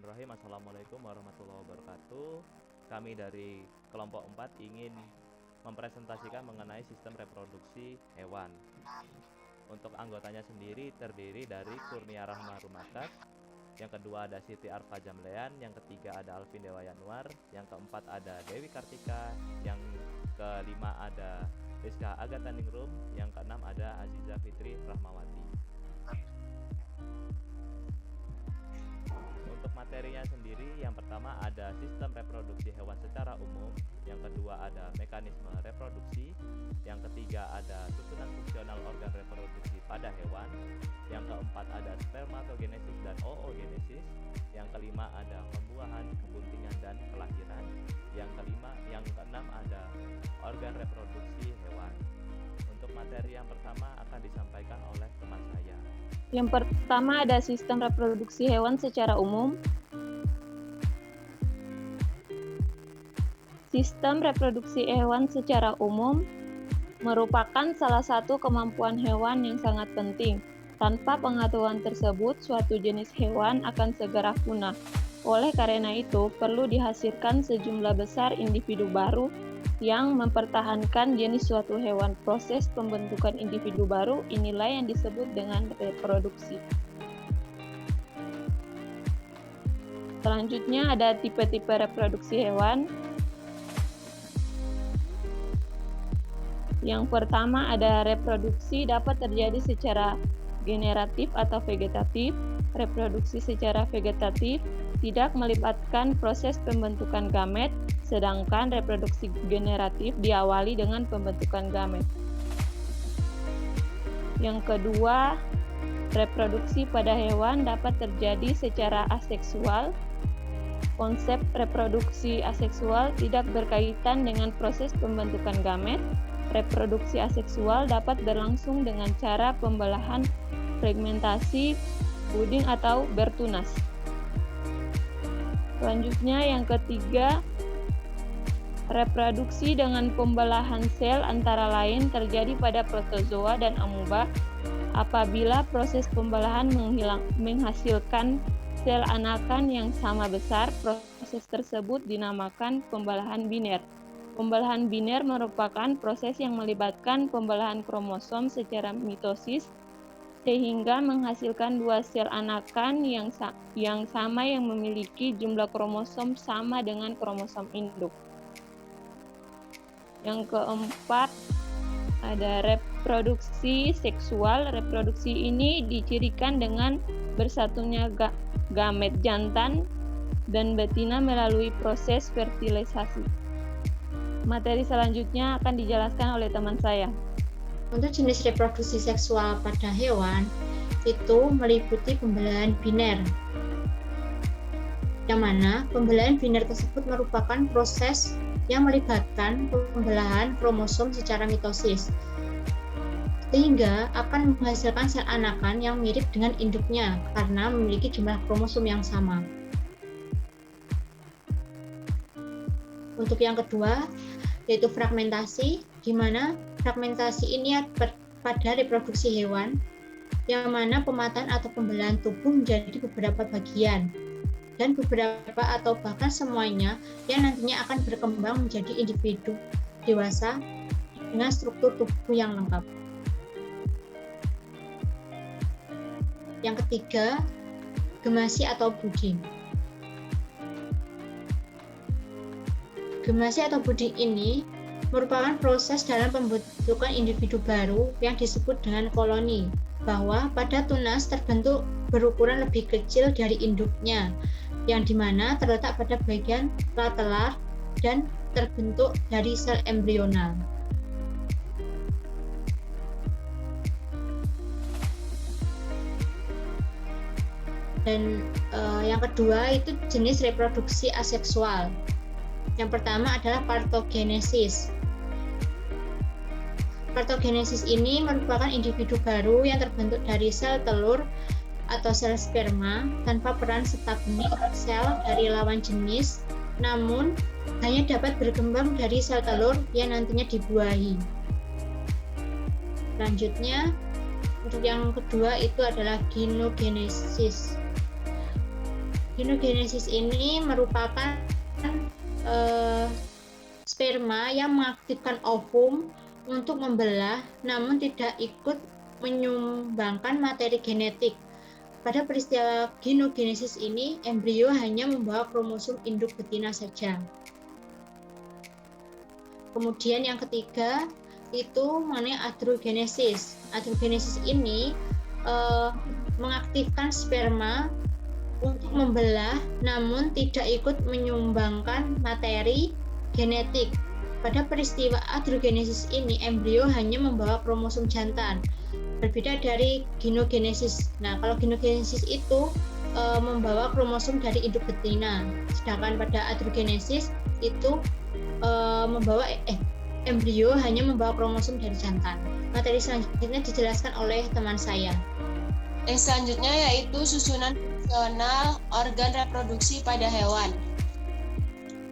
Bismillahirrahmanirrahim. Assalamualaikum warahmatullahi wabarakatuh. Kami dari kelompok 4 ingin mempresentasikan mengenai sistem reproduksi hewan. Untuk anggotanya sendiri terdiri dari Kurnia Rahma Rumakas, yang kedua ada Siti Arfa Jamlean, yang ketiga ada Alvin Dewa Yanuar, yang keempat ada Dewi Kartika, yang kelima ada Rizka Agatha Ningrum, yang keenam ada Aziza Fitri Rahmawati. Untuk materinya sendiri, yang pertama ada sistem reproduksi hewan secara umum, yang kedua ada mekanisme reproduksi, yang ketiga ada susunan fungsional organ reproduksi pada hewan, yang keempat ada spermatogenesis dan oogenesis, yang kelima ada pembuahan, kebuntingan dan kelahiran, yang keenam ada organ reproduksi hewan. Untuk materi yang pertama akan disampaikan oleh teman saya. Yang pertama ada sistem reproduksi hewan secara umum. Sistem reproduksi hewan secara umum merupakan salah satu kemampuan hewan yang sangat penting. Tanpa pengetahuan tersebut, suatu jenis hewan akan segera punah. Oleh karena itu, perlu dihasilkan sejumlah besar individu baru yang mempertahankan jenis suatu hewan. Proses pembentukan individu baru inilah yang disebut dengan reproduksi. Selanjutnya ada tipe-tipe reproduksi hewan. Yang pertama ada reproduksi dapat terjadi secara generatif atau vegetatif. Reproduksi secara vegetatif tidak melibatkan proses pembentukan gamet, sedangkan reproduksi generatif diawali dengan pembentukan gamet. Yang kedua, reproduksi pada hewan dapat terjadi secara aseksual. Konsep reproduksi aseksual tidak berkaitan dengan proses pembentukan gamet. Reproduksi aseksual dapat berlangsung dengan cara pembelahan, fragmentasi, budding atau bertunas. Selanjutnya yang ketiga, reproduksi dengan pembelahan sel antara lain terjadi pada protozoa dan amoeba. Apabila proses pembelahan menghasilkan sel anakan yang sama besar, proses tersebut dinamakan pembelahan biner. Pembelahan biner merupakan proses yang melibatkan pembelahan kromosom secara mitosis sehingga menghasilkan dua sel anakan yang sama yang memiliki jumlah kromosom sama dengan kromosom induk. Yang keempat ada reproduksi seksual. Reproduksi ini dicirikan dengan bersatunya gamet jantan dan betina melalui proses fertilisasi. Materi selanjutnya akan dijelaskan oleh teman saya. Untuk jenis reproduksi seksual pada hewan itu meliputi pembelahan biner, yang mana pembelahan biner tersebut merupakan proses yang melibatkan pembelahan kromosom secara mitosis, sehingga akan menghasilkan sel anakan yang mirip dengan induknya karena memiliki jumlah kromosom yang sama. Untuk yang kedua, yaitu fragmentasi, di mana fragmentasi ini pada reproduksi hewan, yang mana pemataan atau pembelahan tubuh menjadi beberapa bagian, dan beberapa atau bahkan semuanya yang nantinya akan berkembang menjadi individu dewasa dengan struktur tubuh yang lengkap. Yang ketiga, gemasi atau budding. Gemasi atau budding ini merupakan proses dalam pembentukan individu baru yang disebut dengan koloni, bahwa pada tunas terbentuk berukuran lebih kecil dari induknya, yang dimana terletak pada bagian latelar dan terbentuk dari sel embrional. Dan yang kedua itu jenis reproduksi aseksual. Yang pertama adalah partogenesis. Partogenesis ini merupakan individu baru yang terbentuk dari sel telur atau sel sperma tanpa peran serta benih sel dari lawan jenis, namun hanya dapat berkembang dari sel telur yang nantinya dibuahi. Selanjutnya, untuk yang kedua itu adalah genogenesis. Genogenesis ini merupakan sperma yang mengaktifkan ovum untuk membelah, namun tidak ikut menyumbangkan materi genetik. Pada peristiwa genogenesis ini, embrio hanya membawa kromosom induk betina saja. Kemudian yang ketiga itu mengenai androgenesis. Androgenesis ini mengaktifkan sperma untuk membelah, namun tidak ikut menyumbangkan materi genetik. Pada peristiwa androgenesis ini, embrio hanya membawa kromosom jantan. Berbeda dari genogenesis. Nah, kalau genogenesis itu membawa kromosom dari induk betina, sedangkan pada androgenesis itu membawa embrio hanya membawa kromosom dari jantan. Materi selanjutnya dijelaskan oleh teman saya. Yang selanjutnya yaitu susunan fungsional organ reproduksi pada hewan.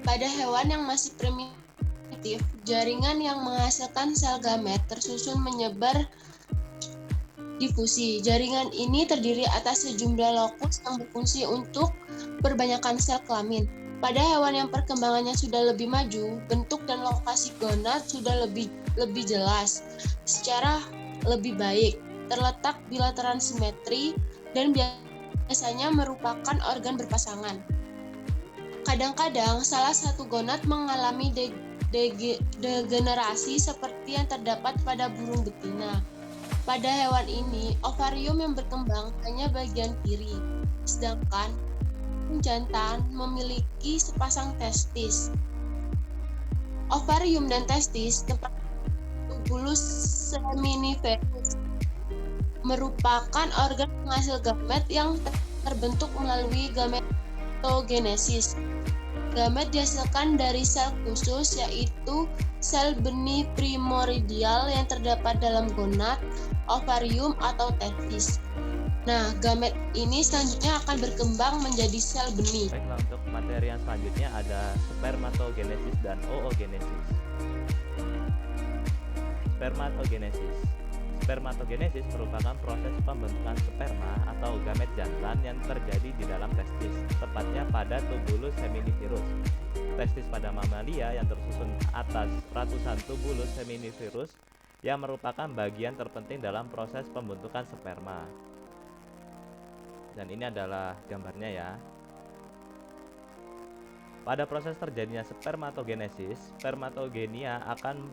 Pada hewan yang masih primitif, jaringan yang menghasilkan sel gamet tersusun menyebar difusi. Jaringan ini terdiri atas sejumlah lokus yang berfungsi untuk perbanyakan sel kelamin. Pada hewan yang perkembangannya sudah lebih maju, bentuk dan lokasi gonad sudah lebih jelas, secara lebih baik, terletak bilateral simetri, dan biasanya merupakan organ berpasangan. Kadang-kadang salah satu gonad mengalami degenerasi seperti yang terdapat pada burung betina. Pada hewan ini, ovarium yang berkembang hanya bagian kiri, sedangkan jantan memiliki sepasang testis. Ovarium dan testis, tempat tubulus seminiferus, merupakan organ penghasil gamet yang terbentuk melalui gametogenesis. Gamet dihasilkan dari sel khusus, yaitu sel benih primordial yang terdapat dalam gonad, ovarium atau testis. Nah, gamet ini selanjutnya akan berkembang menjadi sel benih. Baiklah, untuk materi yang selanjutnya ada spermatogenesis dan oogenesis. Spermatogenesis. Spermatogenesis merupakan proses pembentukan sperma atau gamet jantan yang terjadi di dalam testis, tepatnya pada tubulus seminiferus. Testis pada mamalia yang tersusun atas ratusan tubulus seminiferus yang merupakan bagian terpenting dalam proses pembentukan sperma. Dan ini adalah gambarnya ya. Pada proses terjadinya spermatogenesis, spermatogenia akan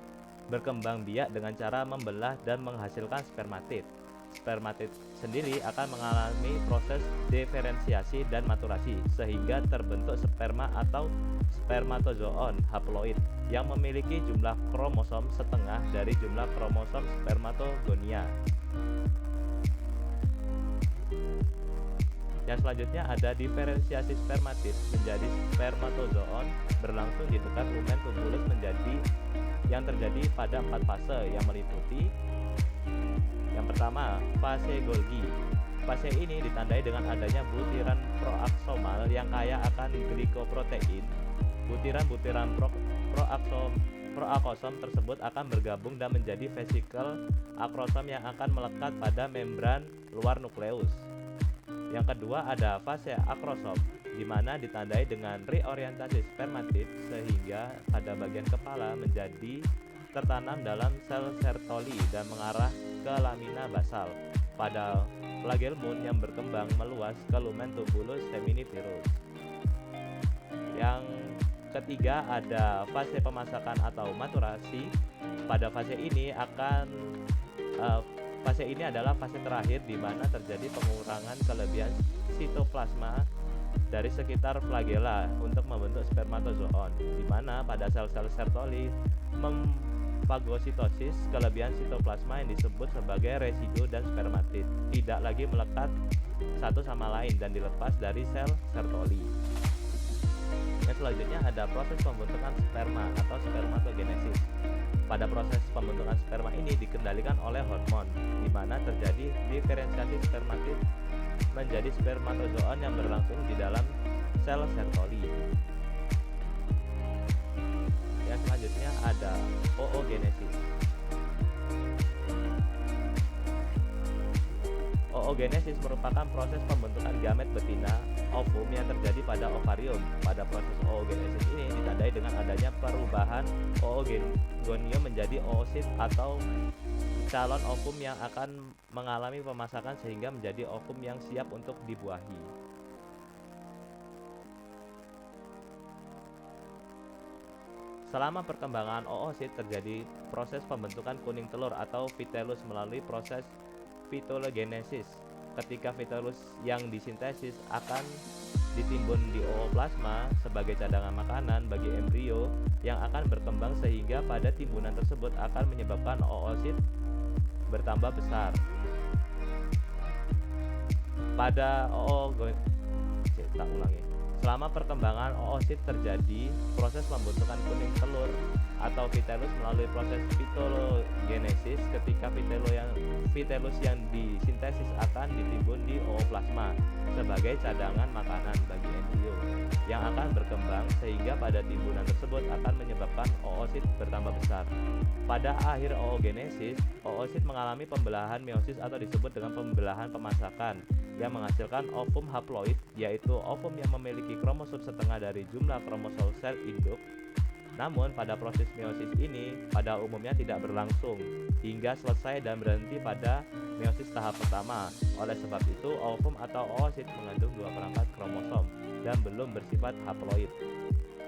berkembang biak dengan cara membelah dan menghasilkan spermatid. Spermatid sendiri akan mengalami proses diferensiasi dan maturasi sehingga terbentuk sperma atau spermatozoon haploid yang memiliki jumlah kromosom setengah dari jumlah kromosom spermatogonia. Yang selanjutnya ada diferensiasi spermatid menjadi spermatozoon berlangsung di dekat lumen tubulus yang terjadi pada 4 fase yang meliputi: yang pertama, fase Golgi. Fase ini ditandai dengan adanya butiran proaksomal yang kaya akan glikoprotein. Butiran-butiran proakosom tersebut akan bergabung dan menjadi vesikel akrosom yang akan melekat pada membran luar nukleus. Yang kedua ada fase akrosom, di mana ditandai dengan reorientasi spermatid sehingga pada bagian kepala menjadi tertanam dalam sel Sertoli dan mengarah ke lamina basal pada flagelmun yang berkembang meluas ke lumen tubulus seminiferus. Yang ketiga ada fase pemasakan atau maturasi. Pada fase ini adalah fase terakhir di mana terjadi pengurangan kelebihan sitoplasma dari sekitar flagella untuk membentuk spermatozoon, di mana pada sel-sel Sertoli memfagositosis kelebihan sitoplasma yang disebut sebagai residu dan spermatid tidak lagi melekat satu sama lain dan dilepas dari sel Sertoli. Yang selanjutnya ada proses pembentukan sperma atau spermatogenesis. Pada proses pembentukan sperma ini dikendalikan oleh hormon, di mana terjadi diferensiasi spermatid menjadi spermatozoon yang berlangsung di dalam sel Sertoli. Yang selanjutnya ada oogenesis. Oogenesis merupakan proses pembentukan gamet betina ovum yang terjadi pada ovarium. Pada proses oogenesis ini ditandai dengan adanya perubahan oogonium menjadi oosit atau calon ovum yang akan mengalami pemasakan sehingga menjadi ovum yang siap untuk dibuahi. Selama perkembangan oosit terjadi proses pembentukan kuning telur atau vitellus melalui proses fitologenesis. Ketika vitellus yang disintesis akan ditimbun di ooplasma sebagai cadangan makanan bagi embrio yang akan berkembang sehingga pada timbunan tersebut akan menyebabkan oosit bertambah besar. Selama perkembangan oosit terjadi proses pembentukan kuning telur atau vitellus melalui proses fitologenesis. Ketika vitellus yang disintesis akan ditimbun di ooplasma sebagai cadangan makanan bagi embrio yang akan berkembang sehingga pada timbunan tersebut akan menyebabkan oosit bertambah besar. Pada akhir oogenesis, oosit mengalami pembelahan meiosis atau disebut dengan pembelahan pemasakan yang menghasilkan ovum haploid, yaitu ovum yang memiliki kromosom setengah dari jumlah kromosom sel induk. Namun pada proses meiosis ini pada umumnya tidak berlangsung hingga selesai dan berhenti pada meiosis tahap pertama. Oleh sebab itu, ovum atau oosit mengandung 2 perangkat kromosom dan belum bersifat haploid.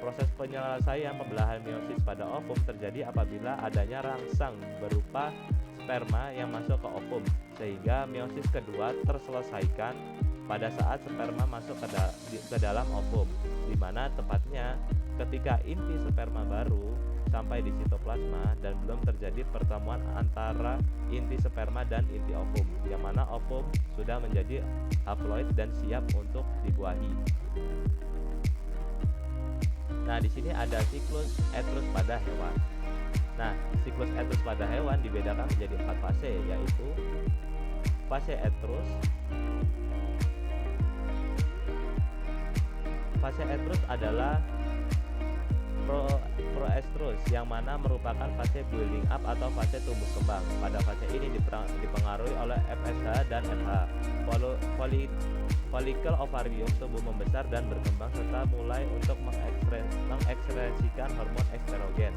Proses penyelesaian pembelahan meiosis pada ovum terjadi apabila adanya rangsang berupa sperma yang masuk ke ovum, sehingga meiosis kedua terselesaikan pada saat sperma masuk ke dalam ovum, di mana tepatnya ketika inti sperma baru sampai di sitoplasma dan belum terjadi pertemuan antara inti sperma dan inti ovum, yang mana ovum sudah menjadi haploid dan siap untuk dibuahi. Nah, di sini ada siklus etrus pada hewan. Nah, siklus etrus pada hewan dibedakan menjadi 4 fase, yaitu fase etrus. Fase etrus adalah proestrus yang mana merupakan fase building up atau fase tumbuh kembang. Pada fase ini dipengaruhi oleh FSH dan FH. Folikel ovarium tumbuh membesar dan berkembang serta mulai untuk mengekspresikan hormon estrogen.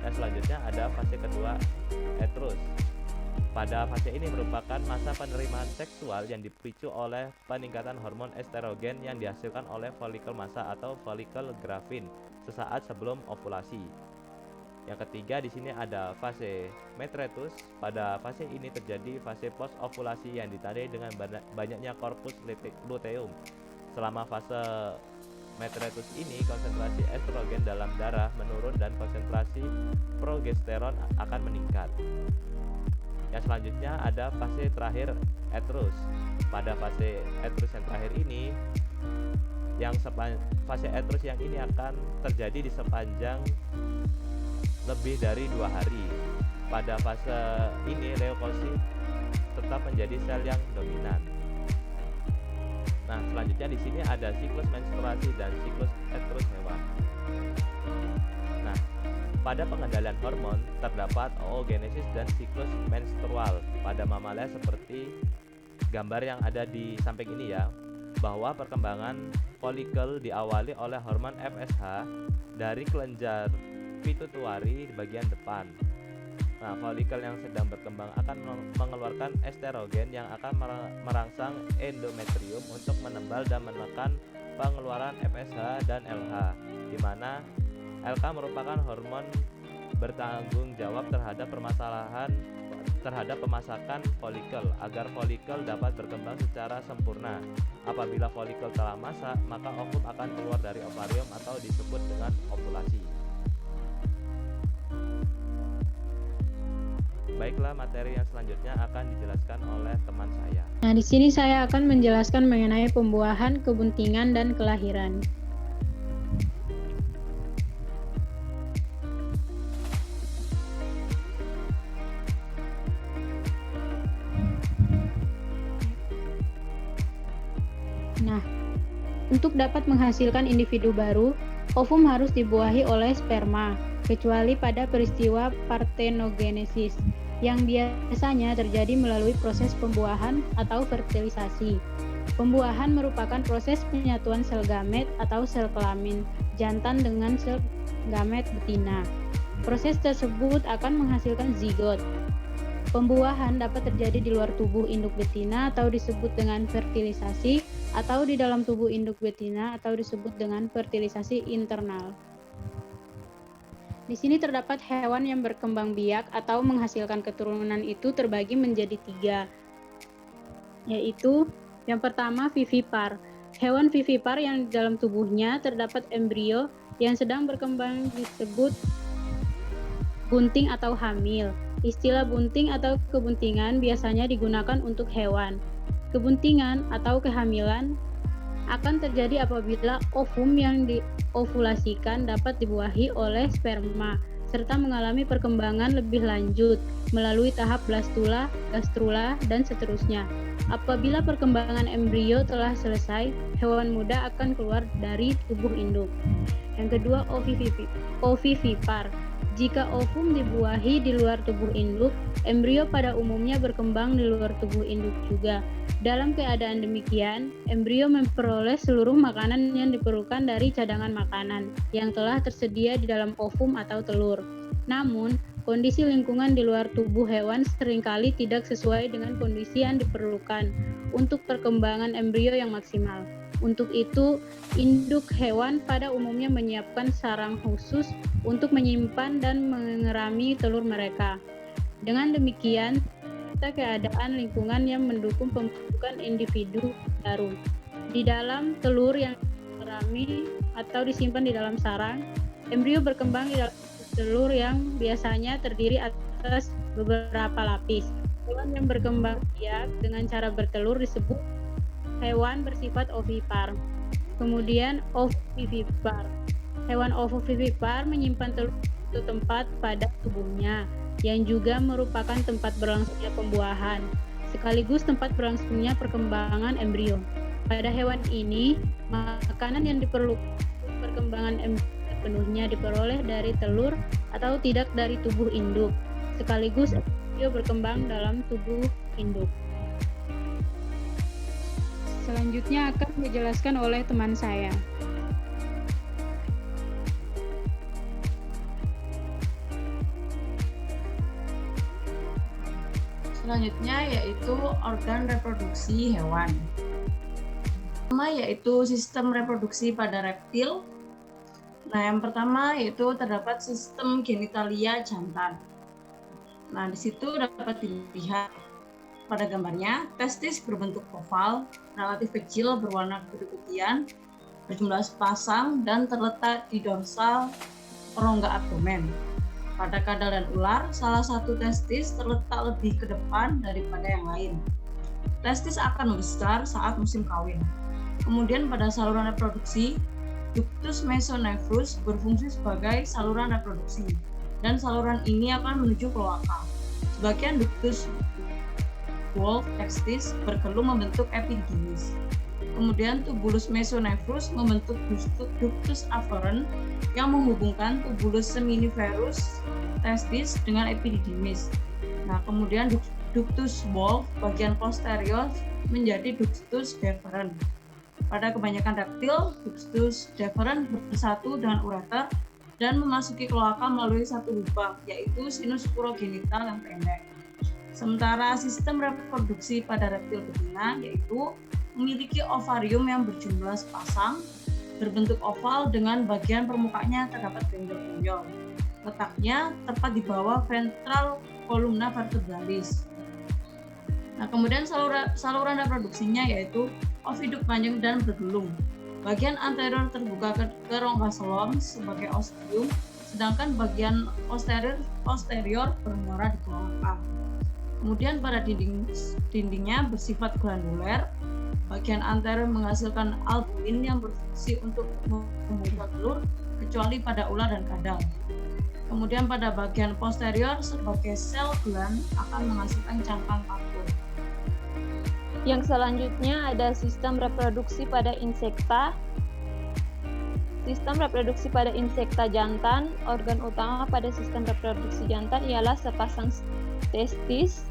Dan selanjutnya ada fase kedua, etrus. Pada fase ini merupakan masa penerimaan seksual yang dipicu oleh peningkatan hormon estrogen yang dihasilkan oleh folikel massa atau folikel grafin sesaat sebelum ovulasi. Yang ketiga di sini ada fase metretus. Pada fase ini terjadi fase post ovulasi yang ditandai dengan banyaknya korpus luteum. Selama fase metretus ini konsentrasi estrogen dalam darah menurun dan konsentrasi progesteron akan meningkat. Yang selanjutnya ada fase terakhir etrus. Pada fase etrus yang terakhir ini fase etrus yang ini akan terjadi di sepanjang lebih dari 2 hari. Pada fase ini leukosit tetap menjadi sel yang dominan. Nah, selanjutnya di sini ada siklus menstruasi dan siklus etrus hewan. Nah, pada pengendalian hormon terdapat oogenesis dan siklus menstrual pada mamalia seperti gambar yang ada di samping ini ya, bahwa perkembangan folikel diawali oleh hormon FSH dari kelenjar pituitari di bagian depan. Nah, folikel yang sedang berkembang akan mengeluarkan estrogen yang akan merangsang endometrium untuk menebal dan menekan pengeluaran FSH dan LH, di mana LH merupakan hormon bertanggung jawab terhadap pemasakan folikel agar folikel dapat berkembang secara sempurna. Apabila folikel telah masak, maka ovum akan keluar dari ovarium atau disebut dengan ovulasi. Baiklah, materi yang selanjutnya akan dijelaskan oleh teman saya. Nah, di sini saya akan menjelaskan mengenai pembuahan, kebuntingan, dan kelahiran. Nah, untuk dapat menghasilkan individu baru, ovum harus dibuahi oleh sperma, kecuali pada peristiwa parthenogenesis. yang biasanya terjadi melalui proses pembuahan atau fertilisasi. Pembuahan merupakan proses penyatuan sel gamet atau sel kelamin jantan dengan sel gamet betina. Proses tersebut akan menghasilkan zigot. Pembuahan dapat terjadi di luar tubuh induk betina atau disebut dengan fertilisasi, atau di dalam tubuh induk betina atau disebut dengan fertilisasi internal. Di sini terdapat hewan yang berkembang biak atau menghasilkan keturunan itu terbagi menjadi 3, yaitu yang pertama vivipar. Hewan vivipar yang di dalam tubuhnya terdapat embrio yang sedang berkembang disebut bunting atau hamil. Istilah bunting atau kebuntingan biasanya digunakan untuk hewan. Kebuntingan atau kehamilan akan terjadi apabila ovum yang diovulasikan dapat dibuahi oleh sperma serta mengalami perkembangan lebih lanjut melalui tahap blastula, gastrula, dan seterusnya. Apabila perkembangan embrio telah selesai, hewan muda akan keluar dari tubuh induk. Yang kedua, ovivipar. Jika ovum dibuahi di luar tubuh induk, embrio pada umumnya berkembang di luar tubuh induk juga. Dalam keadaan demikian, embrio memperoleh seluruh makanan yang diperlukan dari cadangan makanan yang telah tersedia di dalam ovum atau telur. Namun, kondisi lingkungan di luar tubuh hewan seringkali tidak sesuai dengan kondisi yang diperlukan untuk perkembangan embrio yang maksimal. Untuk itu, induk hewan pada umumnya menyiapkan sarang khusus untuk menyimpan dan mengerami telur mereka. Dengan demikian, keadaan lingkungan yang mendukung pembentukan individu baru. Di dalam telur yang dikerami atau disimpan di dalam sarang, embrio berkembang di dalam telur yang biasanya terdiri atas beberapa lapis. Hewan yang berkembang biak dengan cara bertelur disebut hewan bersifat ovipar. Kemudian ovivipar. Hewan ovovivipar menyimpan telur di suatu tempat pada tubuhnya, yang juga merupakan tempat berlangsungnya pembuahan, sekaligus tempat berlangsungnya perkembangan embrio. Pada hewan ini, makanan yang diperlukan untuk perkembangan embrio sepenuhnya diperoleh dari telur atau tidak dari tubuh induk, sekaligus embrio berkembang dalam tubuh induk. Selanjutnya akan dijelaskan oleh teman saya. Selanjutnya yaitu organ reproduksi hewan. Pertama yaitu sistem reproduksi pada reptil. Nah, yang pertama yaitu terdapat sistem genitalia jantan. Nah, di situ dapat dilihat pada gambarnya, testis berbentuk oval, relatif kecil, berwarna keputihan, berjumlah sepasang, dan terletak di dorsal rongga abdomen. Pada kadal dan ular, salah satu testis terletak lebih ke depan daripada yang lain. Testis akan membesar saat musim kawin. Kemudian pada saluran reproduksi, ductus mesonephros berfungsi sebagai saluran reproduksi, dan saluran ini akan menuju kloaka. Sebagian ductus Wolf testis berkelum membentuk epididymis. Kemudian tubulus mesonephros membentuk ductus afferent yang menghubungkan tubulus seminiferus testis dengan epididymis. Nah, kemudian ductus Wolf bagian posterior menjadi ductus deferens. Pada kebanyakan reptil, ductus deferens bersatu dengan ureter dan memasuki kloaka melalui satu lubang, yaitu sinus urogenital yang pendek. Sementara sistem reproduksi pada reptil betina yaitu memiliki ovarium yang berjumlah sepasang, berbentuk oval dengan bagian permukaannya terdapat benjol-benjol. Letaknya tepat di bawah ventral columna vertebralis. Nah, kemudian saluran reproduksinya yaitu oviduk panjang dan bergelung. Bagian anterior terbuka ke rongga selom sebagai ostium, sedangkan bagian posterior bermuara di kloaka. Kemudian pada dindingnya bersifat granuler, bagian anterior menghasilkan albumin yang berfungsi untuk membuka telur, kecuali pada ular dan kadal. Kemudian pada bagian posterior sebagai sel gland akan menghasilkan cangkang kapur. Yang selanjutnya ada sistem reproduksi pada insekta. Sistem reproduksi pada insekta jantan, organ utama pada sistem reproduksi jantan ialah sepasang testis.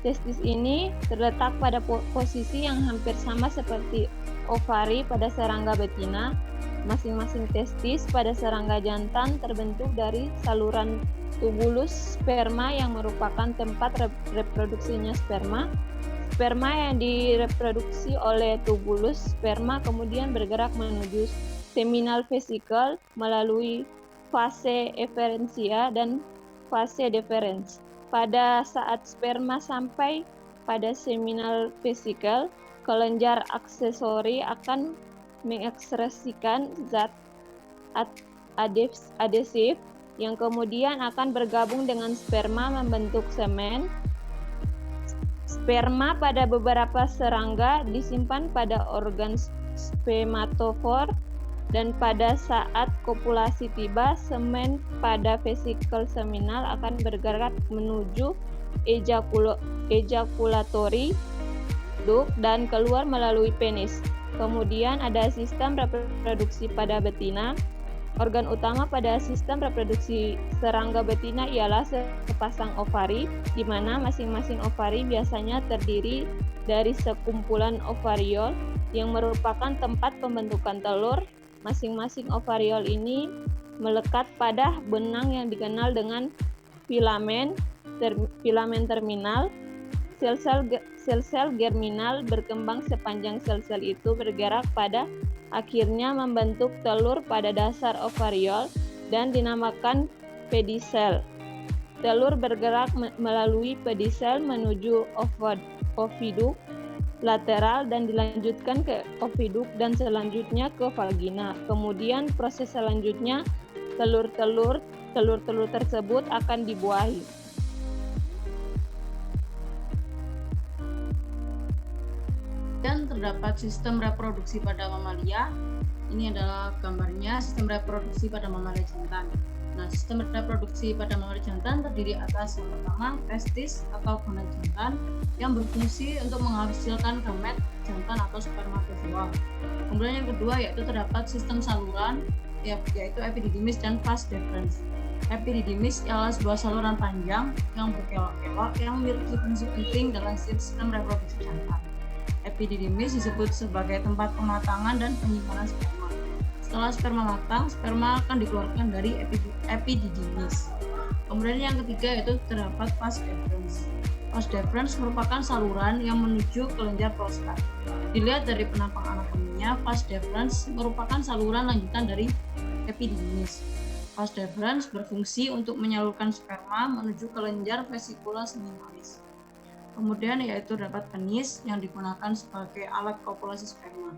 Testis ini terletak pada posisi yang hampir sama seperti ovari pada serangga betina. Masing-masing testis pada serangga jantan terbentuk dari saluran tubulus sperma yang merupakan tempat reproduksinya sperma. Sperma yang direproduksi oleh tubulus sperma kemudian bergerak menuju seminal vesicle melalui fase eferensia dan fase deferens. Pada saat sperma sampai pada seminal vesicle, kelenjar aksesori akan mengekspresikan zat adhesif yang kemudian akan bergabung dengan sperma membentuk semen. Sperma pada beberapa serangga disimpan pada organ spermatofor dan pada saat kopulasi tiba, semen pada vesikel seminal akan bergerak menuju ejakulatory duct dan keluar melalui penis. Kemudian ada sistem reproduksi pada betina. Organ utama pada sistem reproduksi serangga betina ialah sepasang ovari, di mana masing-masing ovari biasanya terdiri dari sekumpulan ovariol yang merupakan tempat pembentukan telur. Masing-masing ovariol ini melekat pada benang yang dikenal dengan filamen terminal. Sel-sel germinal berkembang sepanjang sel-sel itu bergerak pada akhirnya membentuk telur pada dasar ovariol dan dinamakan pedicel. Telur bergerak melalui pedicel menuju oviduk lateral dan dilanjutkan ke oviduk dan selanjutnya ke vagina. Kemudian proses selanjutnya telur-telur tersebut akan dibuahi. Dan terdapat sistem reproduksi pada mamalia. Ini adalah gambarnya sistem reproduksi pada mamalia jantan. Nah, sistem reproduksi pada mamalia jantan terdiri atas yang pertama testis atau gonet jantan yang berfungsi untuk menghasilkan gamet jantan atau spermatozoa. Kemudian yang kedua yaitu terdapat sistem saluran yaitu epididymis dan vas deferens. Epididymis ialah sebuah saluran panjang yang berkelok-kelok yang memiliki fungsi penting dalam sistem reproduksi jantan. Epididymis disebut sebagai tempat pematangan dan penyimpanan sperma. Setelah sperma matang, sperma akan dikeluarkan dari epididymis. Kemudian yang ketiga yaitu terdapat vas deferens. Vas deferens merupakan saluran yang menuju kelenjar prostat. Dilihat dari penampang anatominya, vas deferens merupakan saluran lanjutan dari epididymis. Vas deferens berfungsi untuk menyalurkan sperma menuju kelenjar vesikula seminalis. Kemudian yaitu dapat penis yang digunakan sebagai alat kopulasi sperma.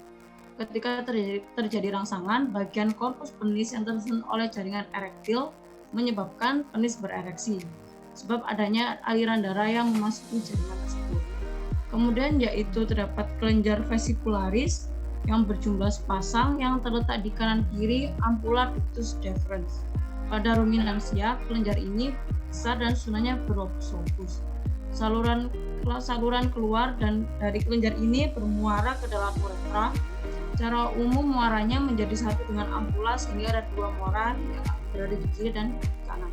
Ketika terjadi rangsangan, bagian korpus penis yang tersusun oleh jaringan erektil menyebabkan penis berereksi, sebab adanya aliran darah yang memasuki jaringan tersebut. Kemudian yaitu terdapat kelenjar vesikularis yang berjumlah sepasang yang terletak di kanan kiri ampula ductus deferens. Pada ruminansia, kelenjar ini besar dan susunannya berlobus-lobus. Saluran keluar dan dari kelenjar ini bermuara ke dalam uretra. Secara umum muaranya menjadi satu dengan ampula sehingga ada dua muara yang berada di kiri dan di kanan.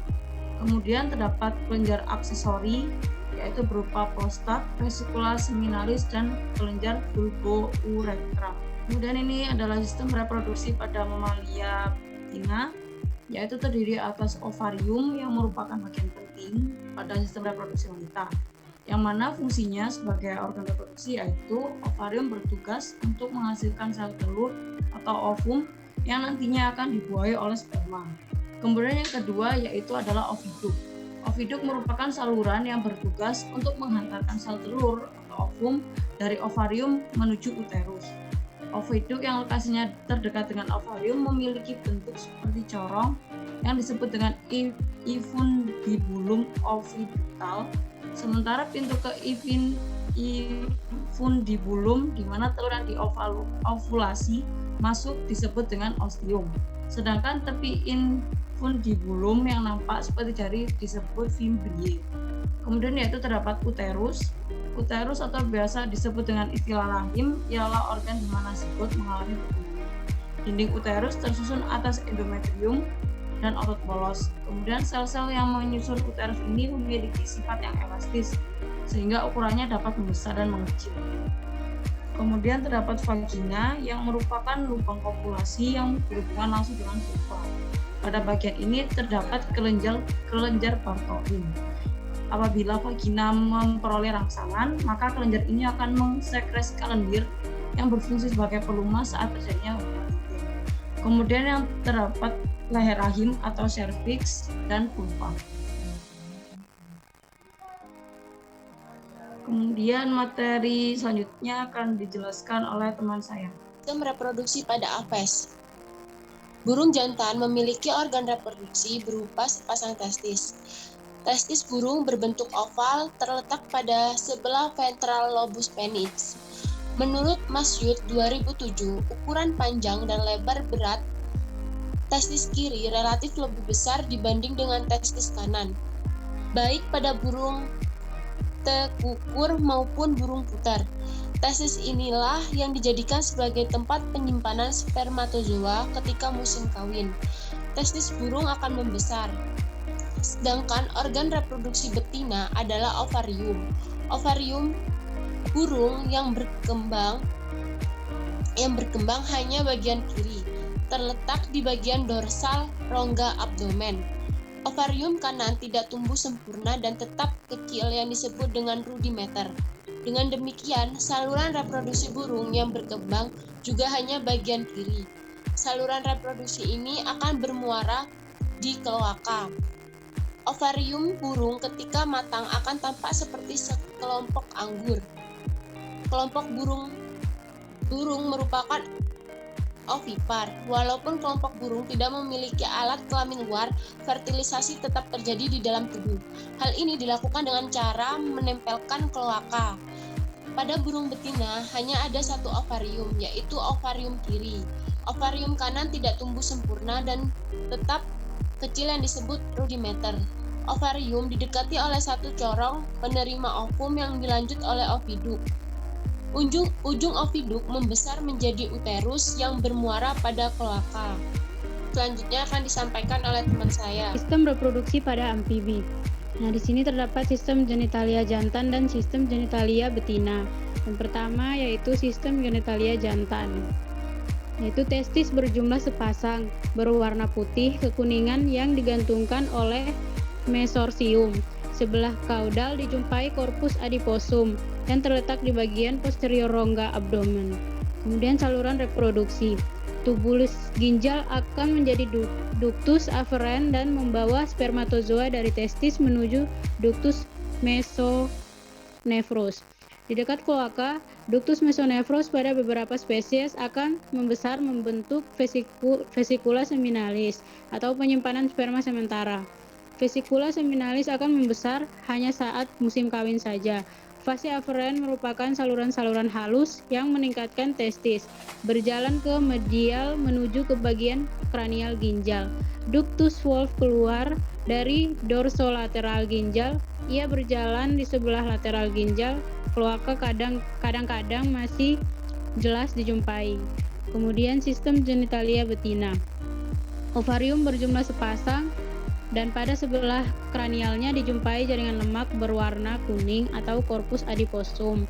Kemudian terdapat kelenjar aksesori yaitu berupa prostat, vesikula seminalis dan kelenjar bulbouretra. Kemudian ini adalah sistem reproduksi pada mamalia betina yaitu terdiri atas ovarium yang merupakan bagian penting pada sistem reproduksi wanita, yang mana fungsinya sebagai organ reproduksi yaitu ovarium bertugas untuk menghasilkan sel telur atau ovum yang nantinya akan dibuahi oleh sperma. Kemudian yang kedua yaitu adalah oviduk. Oviduk merupakan saluran yang bertugas untuk menghantarkan sel telur atau ovum dari ovarium menuju uterus. Oviduk yang lokasinya terdekat dengan ovarium memiliki bentuk seperti corong yang disebut dengan infundibulum oviductal. Sementara pintu ke infundibulum di mana telur yang diovulasi masuk disebut dengan ostium. Sedangkan tepi infundibulum yang nampak seperti jari disebut fimbriae. Kemudian yaitu terdapat uterus. Uterus atau biasa disebut dengan istilah rahim ialah organ di mana zigot mengalami perkembangan. Dinding uterus tersusun atas endometrium dan otot polos. Kemudian sel-sel yang menyusun uterus ini memiliki sifat yang elastis sehingga ukurannya dapat membesar dan mengecil. Kemudian terdapat vagina yang merupakan lubang kopulasi yang berhubungan langsung dengan vulva. Pada bagian ini terdapat kelenjar Bartholin. Apabila vagina memperoleh rangsangan, maka kelenjar ini akan mengsekresikan lendir yang berfungsi sebagai pelumas saat terjadinya hubungan intim. Kemudian yang terdapat leher rahim atau cervix dan vulva. Kemudian materi selanjutnya akan dijelaskan oleh teman saya. Sistem reproduksi pada apes. Burung jantan memiliki organ reproduksi berupa sepasang testis. Testis burung berbentuk oval terletak pada sebelah ventral lobus penis. Menurut Masyut 2007, ukuran panjang dan lebar berat testis kiri relatif lebih besar dibanding dengan testis kanan, baik pada burung tekukur maupun burung putar. Testis inilah yang dijadikan sebagai tempat penyimpanan spermatozoa ketika musim kawin. Testis burung akan membesar. Sedangkan organ reproduksi betina adalah ovarium. Ovarium burung yang berkembang hanya bagian kiri, terletak di bagian dorsal rongga abdomen. Ovarium kanan tidak tumbuh sempurna dan tetap kecil yang disebut dengan rudimeter. Dengan demikian, saluran reproduksi burung yang berkembang juga hanya bagian kiri. Saluran reproduksi ini akan bermuara di kloaka. Ovarium burung ketika matang akan tampak seperti sekelompok anggur. Kelompok burung merupakan ovipar. Walaupun kelompok burung tidak memiliki alat kelamin luar, fertilisasi tetap terjadi di dalam tubuh. Hal ini dilakukan dengan cara menempelkan kloaka. Pada burung betina hanya ada satu ovarium, yaitu ovarium kiri. Ovarium kanan tidak tumbuh sempurna dan tetap kecil yang disebut rudimeter. Ovarium didekati oleh satu corong penerima ovum yang dilanjut oleh oviduk. Ujung oviduk membesar menjadi uterus yang bermuara pada kloaka. Selanjutnya akan disampaikan oleh teman saya. Sistem reproduksi pada amfibi. Nah, di sini terdapat sistem genitalia jantan dan sistem genitalia betina. Yang pertama yaitu sistem genitalia jantan, yaitu testis berjumlah sepasang, berwarna putih kekuningan yang digantungkan oleh mesorsium. Sebelah kaudal dijumpai korpus adiposum yang terletak di bagian posterior rongga abdomen. Kemudian saluran reproduksi. Tubulus ginjal akan menjadi ductus afferent dan membawa spermatozoa dari testis menuju ductus mesonephros. Di dekat kloaka, ductus mesonephros pada beberapa spesies akan membesar membentuk vesikula seminalis atau penyimpanan sperma sementara. Vesikula seminalis akan membesar hanya saat musim kawin saja. Fase afferent merupakan saluran-saluran halus yang meningkatkan testis, berjalan ke medial menuju ke bagian kranial ginjal. Ductus wolff keluar dari dorsolateral ginjal, ia berjalan di sebelah lateral ginjal. Kloaka kadang-kadang masih jelas dijumpai. Kemudian sistem genitalia betina. Ovarium berjumlah sepasang dan pada sebelah kranialnya dijumpai jaringan lemak berwarna kuning atau korpus adiposum.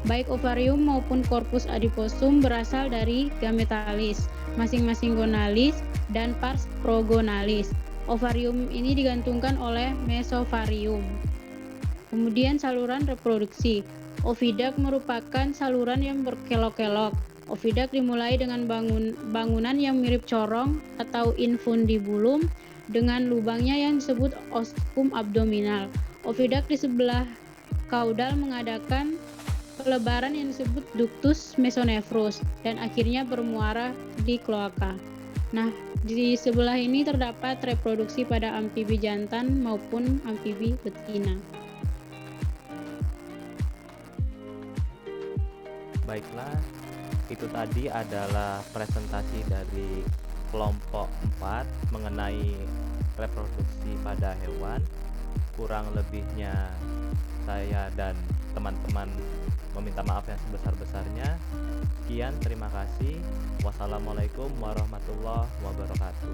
Baik ovarium maupun korpus adiposum berasal dari gametalis, masing-masing gonalis dan pars progonalis. Ovarium ini digantungkan oleh mesovarium. Kemudian saluran reproduksi. Ovidak merupakan saluran yang berkelok-kelok. Ovidak dimulai dengan bangunan yang mirip corong atau infundibulum dengan lubangnya yang disebut oscum abdominal. Ovidak di sebelah kaudal mengadakan pelebaran yang disebut ductus mesonephros dan akhirnya bermuara di kloaka. Nah, di sebelah ini terdapat reproduksi pada amfibi jantan maupun amfibi betina. Baiklah, itu tadi adalah presentasi dari kelompok 4 mengenai reproduksi pada hewan. Kurang lebihnya saya dan teman-teman meminta maaf yang sebesar-besarnya. Sekian, terima kasih. Wassalamualaikum warahmatullahi wabarakatuh.